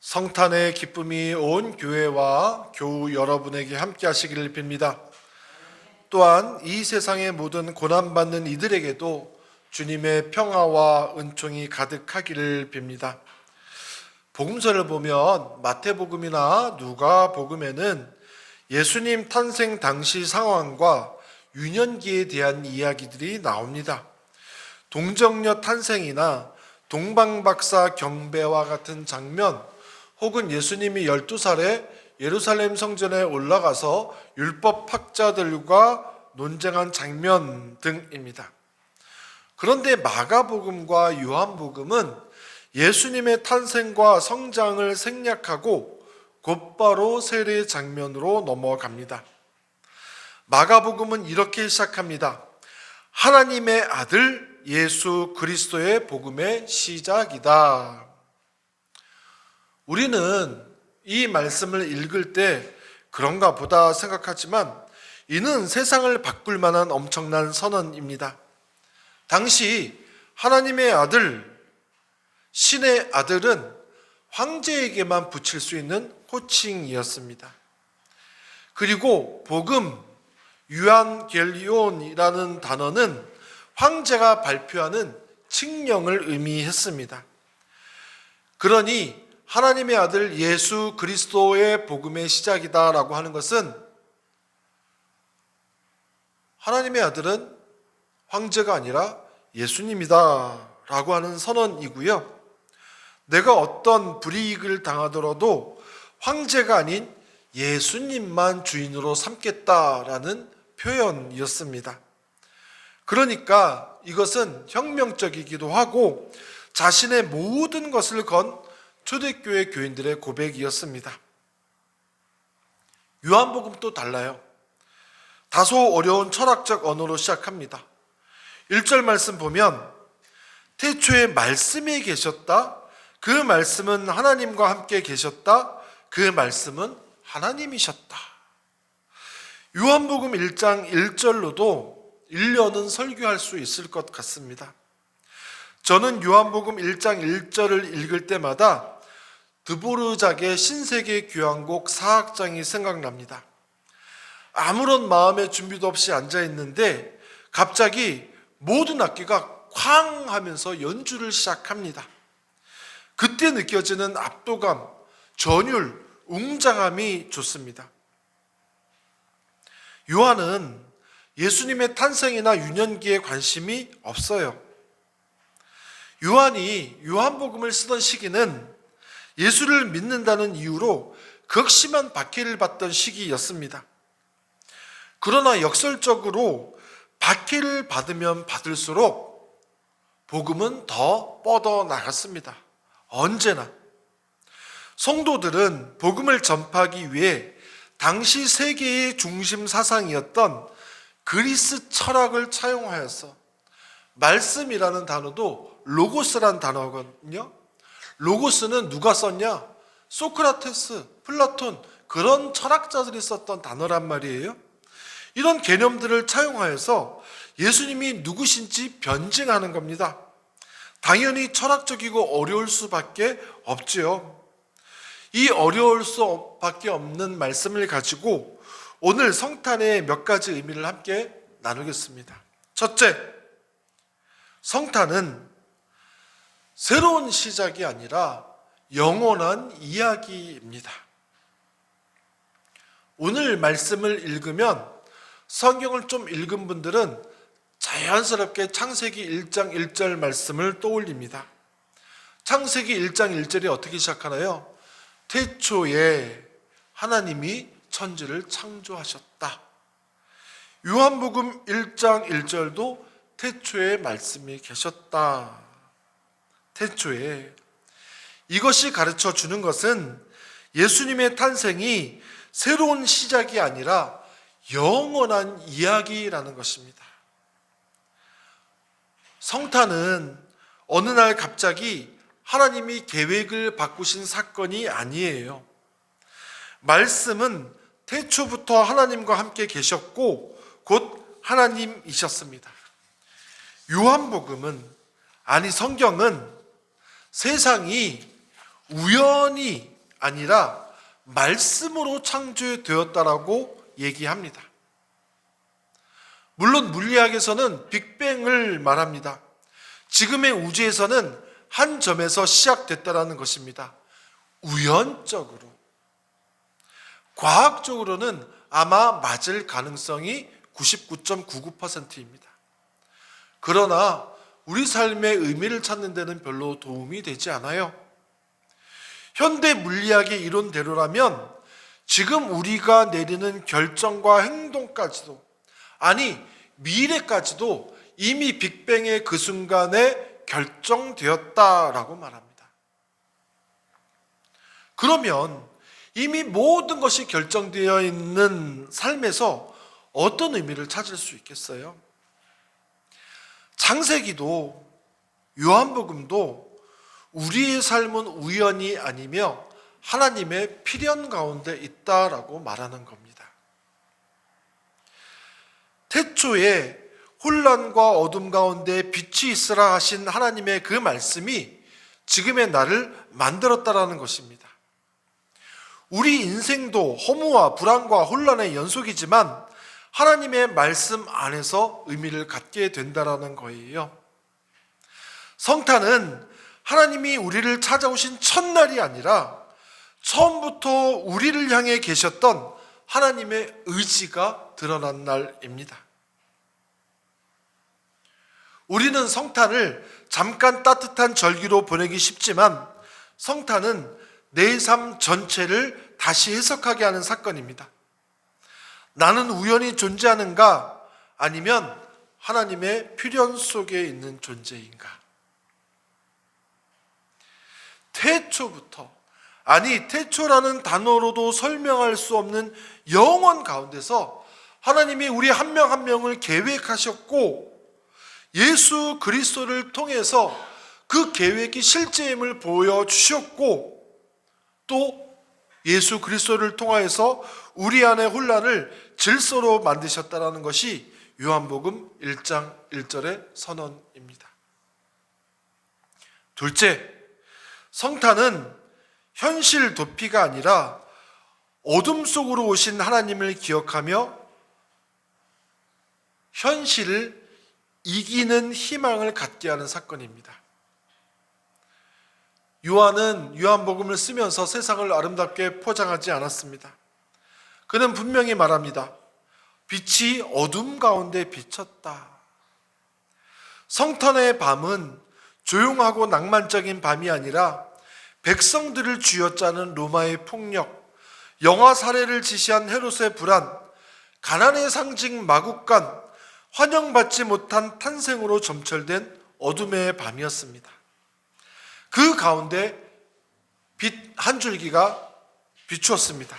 성탄의 기쁨이 온 교회와 교우 여러분에게 함께 하시기를 빕니다. 또한 이 세상의 모든 고난받는 이들에게도 주님의 평화와 은총이 가득하기를 빕니다. 복음서를 보면 마태복음이나 누가복음에는 예수님 탄생 당시 상황과 유년기에 대한 이야기들이 나옵니다. 동정녀 탄생이나 동방박사 경배와 같은 장면, 혹은 예수님이 12살에 예루살렘 성전에 올라가서 율법학자들과 논쟁한 장면 등입니다. 그런데 마가복음과 요한복음은 예수님의 탄생과 성장을 생략하고 곧바로 세례 장면으로 넘어갑니다. 마가복음은 이렇게 시작합니다. 하나님의 아들 예수 그리스도의 복음의 시작이다. 우리는 이 말씀을 읽을 때 그런가 보다 생각하지만 이는 세상을 바꿀 만한 엄청난 선언입니다. 당시 하나님의 아들, 신의 아들은 황제에게만 붙일 수 있는 호칭이었습니다. 그리고 복음, 유안겔리온이라는 단어는 황제가 발표하는 칙령을 의미했습니다. 그러니 하나님의 아들 예수 그리스도의 복음의 시작이다라고 하는 것은 하나님의 아들은 황제가 아니라 예수님이다라고 하는 선언이고요. 내가 어떤 불이익을 당하더라도 황제가 아닌 예수님만 주인으로 삼겠다라는 표현이었습니다. 그러니까 이것은 혁명적이기도 하고 자신의 모든 것을 건 초대교회 교인들의 고백이었습니다. 요한복음도 달라요. 다소 어려운 철학적 언어로 시작합니다. 1절 말씀 보면 태초에 말씀이 계셨다. 그 말씀은 하나님과 함께 계셨다. 그 말씀은 하나님이셨다. 요한복음 1장 1절로도 1년은 설교할 수 있을 것 같습니다. 저는 요한복음 1장 1절을 읽을 때마다 드보르작의 신세계 교향곡 4악장이 생각납니다. 아무런 마음의 준비도 없이 앉아있는데 갑자기 모든 악기가 쾅 하면서 연주를 시작합니다. 그때 느껴지는 압도감, 전율, 웅장함이 좋습니다. 요한은 예수님의 탄생이나 유년기에 관심이 없어요. 요한이 요한복음을 쓰던 시기는 예수를 믿는다는 이유로 극심한 박해를 받던 시기였습니다. 그러나 역설적으로 박해를 받으면 받을수록 복음은 더 뻗어나갔습니다. 언제나. 성도들은 복음을 전파하기 위해 당시 세계의 중심 사상이었던 그리스 철학을 차용하여서 말씀이라는 단어도 로고스란 단어거든요. 로고스는 누가 썼냐? 소크라테스, 플라톤 그런 철학자들이 썼던 단어란 말이에요. 이런 개념들을 차용하여서 예수님이 누구신지 변증하는 겁니다. 당연히 철학적이고 어려울 수밖에 없지요. 이 어려울 수밖에 없는 말씀을 가지고 오늘 성탄의 몇 가지 의미를 함께 나누겠습니다. 첫째, 성탄은 새로운 시작이 아니라 영원한 이야기입니다. 오늘 말씀을 읽으면 성경을 좀 읽은 분들은 자연스럽게 창세기 1장 1절 말씀을 떠올립니다. 창세기 1장 1절이 어떻게 시작하나요? 태초에 하나님이 천지를 창조하셨다. 요한복음 1장 1절도 태초에 말씀이 계셨다. 태초에. 이것이 가르쳐 주는 것은 예수님의 탄생이 새로운 시작이 아니라 영원한 이야기라는 것입니다. 성탄은 어느 날 갑자기 하나님이 계획을 바꾸신 사건이 아니에요. 말씀은 태초부터 하나님과 함께 계셨고 곧 하나님이셨습니다. 요한복음은, 아니 성경은 세상이 우연히 아니라 말씀으로 창조되었다라고 얘기합니다. 물론 물리학에서는 빅뱅을 말합니다. 지금의 우주에서는 한 점에서 시작됐다라는 것입니다. 우연적으로. 과학적으로는 아마 맞을 가능성이 99.99%입니다. 그러나 우리 삶의 의미를 찾는 데는 별로 도움이 되지 않아요. 현대 물리학의 이론대로라면 지금 우리가 내리는 결정과 행동까지도, 아니 미래까지도 이미 빅뱅의 그 순간에 결정되었다라고 말합니다. 그러면 이미 모든 것이 결정되어 있는 삶에서 어떤 의미를 찾을 수 있겠어요? 창세기도 요한복음도 우리의 삶은 우연이 아니며 하나님의 필연 가운데 있다라고 말하는 겁니다. 태초에 혼란과 어둠 가운데 빛이 있으라 하신 하나님의 그 말씀이 지금의 나를 만들었다라는 것입니다. 우리 인생도 허무와 불안과 혼란의 연속이지만 하나님의 말씀 안에서 의미를 갖게 된다라는 거예요. 성탄은 하나님이 우리를 찾아오신 첫날이 아니라 처음부터 우리를 향해 계셨던 하나님의 의지가 드러난 날입니다. 우리는 성탄을 잠깐 따뜻한 절기로 보내기 쉽지만 성탄은 내 삶 전체를 다시 해석하게 하는 사건입니다. 나는 우연히 존재하는가? 아니면 하나님의 필연 속에 있는 존재인가? 태초부터, 아니 태초라는 단어로도 설명할 수 없는 영원 가운데서 하나님이 우리 한 명 한 명을 계획하셨고 예수 그리스도를 통해서 그 계획이 실제임을 보여주셨고 또 예수 그리스도를 통하여서 우리 안의 혼란을 질서로 만드셨다는 것이 요한복음 1장 1절의 선언입니다. 둘째, 성탄은 현실 도피가 아니라 어둠 속으로 오신 하나님을 기억하며 현실을 이기는 희망을 갖게 하는 사건입니다. 요한은 요한복음을 쓰면서 세상을 아름답게 포장하지 않았습니다. 그는 분명히 말합니다. 빛이 어둠 가운데 비쳤다. 성탄의 밤은 조용하고 낭만적인 밤이 아니라 백성들을 쥐어짜는 로마의 폭력, 영아 살해를 지시한 헤롯의 불안, 가난의 상징 마국간, 환영받지 못한 탄생으로 점철된 어둠의 밤이었습니다. 그 가운데 빛 한 줄기가 비추었습니다.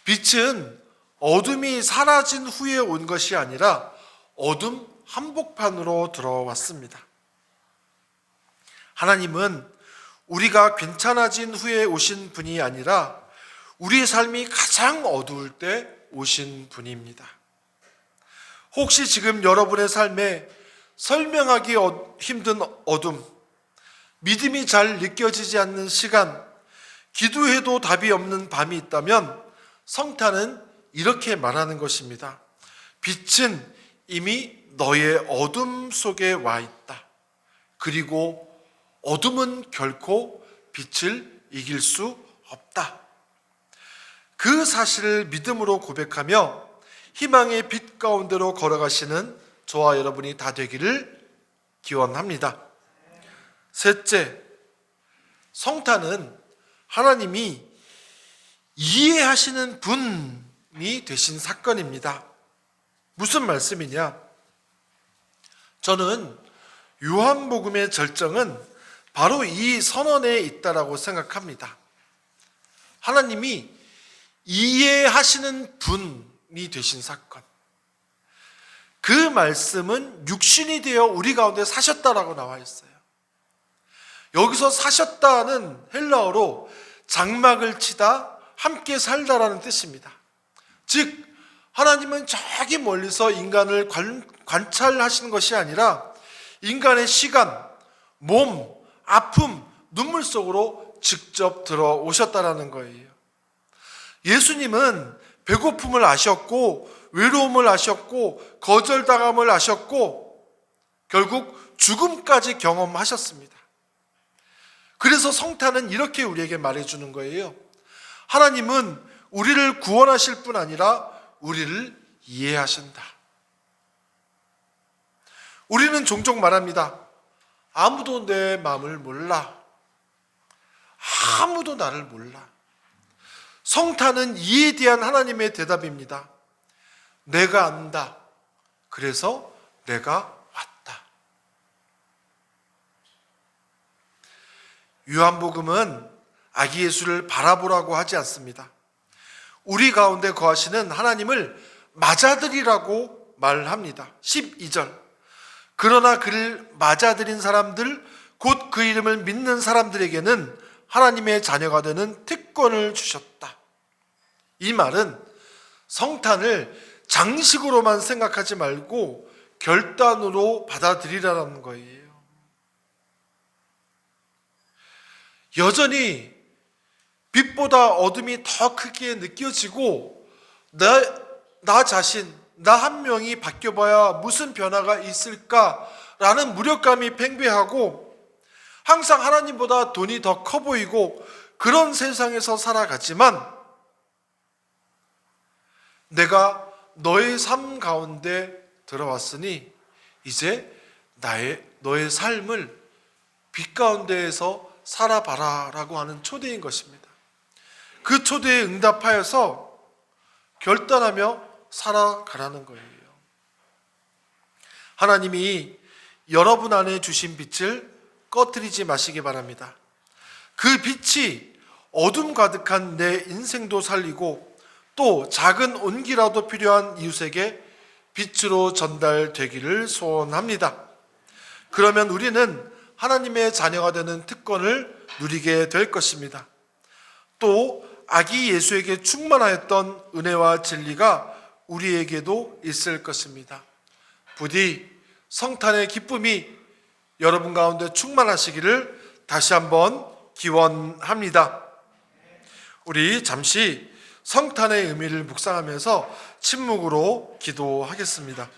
빛은 어둠이 사라진 후에 온 것이 아니라 어둠 한복판으로 들어왔습니다. 하나님은 우리가 괜찮아진 후에 오신 분이 아니라 우리의 삶이 가장 어두울 때 오신 분입니다. 혹시 지금 여러분의 삶에 설명하기 힘든 어둠, 믿음이 잘 느껴지지 않는 시간, 기도해도 답이 없는 밤이 있다면 성탄은 이렇게 말하는 것입니다. 빛은 이미 너의 어둠 속에 와 있다. 그리고 어둠은 결코 빛을 이길 수 없다. 그 사실을 믿음으로 고백하며 희망의 빛 가운데로 걸어가시는 저와 여러분이 다 되기를 기원합니다. 셋째, 성탄은 하나님이 이해하시는 분이 되신 사건입니다. 무슨 말씀이냐? 저는 요한복음의 절정은 바로 이 선언에 있다라고 생각합니다. 하나님이 이해하시는 분이 되신 사건. 그 말씀은 육신이 되어 우리 가운데 사셨다라고 나와 있어요. 여기서 사셨다는 헬라어로 장막을 치다, 함께 살다라는 뜻입니다. 즉 하나님은 저기 멀리서 인간을 관찰하시는 것이 아니라 인간의 시간, 몸, 아픔, 눈물 속으로 직접 들어오셨다라는 거예요. 예수님은 배고픔을 아셨고 외로움을 아셨고 거절당함을 아셨고 결국 죽음까지 경험하셨습니다. 그래서 성탄은 이렇게 우리에게 말해주는 거예요. 하나님은 우리를 구원하실 뿐 아니라 우리를 이해하신다. 우리는 종종 말합니다. 아무도 내 마음을 몰라. 아무도 나를 몰라. 성탄은 이에 대한 하나님의 대답입니다. 내가 안다. 그래서 내가 왔다. 요한복음은 아기 예수를 바라보라고 하지 않습니다. 우리 가운데 거하시는 하나님을 맞아들이라고 말합니다. 12절. 그러나 그를 맞아들인 사람들, 곧 그 이름을 믿는 사람들에게는 하나님의 자녀가 되는 특권을 주셨다. 이 말은 성탄을 장식으로만 생각하지 말고 결단으로 받아들이라는 거예요. 여전히 빛보다 어둠이 더 크게 느껴지고 나 자신, 나 한 명이 바뀌어봐야 무슨 변화가 있을까라는 무력감이 팽배하고 항상 하나님보다 돈이 더 커 보이고 그런 세상에서 살아가지만 내가 너의 삶 가운데 들어왔으니 이제 너의 삶을 빛 가운데에서 살아봐라 라고 하는 초대인 것입니다. 그 초대에 응답하여서 결단하며 살아가라는 거예요. 하나님이 여러분 안에 주신 빛을 꺼뜨리지 마시기 바랍니다. 그 빛이 어둠 가득한 내 인생도 살리고 또 작은 온기라도 필요한 이웃에게 빛으로 전달되기를 소원합니다. 그러면 우리는 하나님의 자녀가 되는 특권을 누리게 될 것입니다. 또 아기 예수에게 충만하였던 은혜와 진리가 우리에게도 있을 것입니다. 부디 성탄의 기쁨이 여러분 가운데 충만하시기를 다시 한번 기원합니다. 우리 잠시 성탄의 의미를 묵상하면서 침묵으로 기도하겠습니다.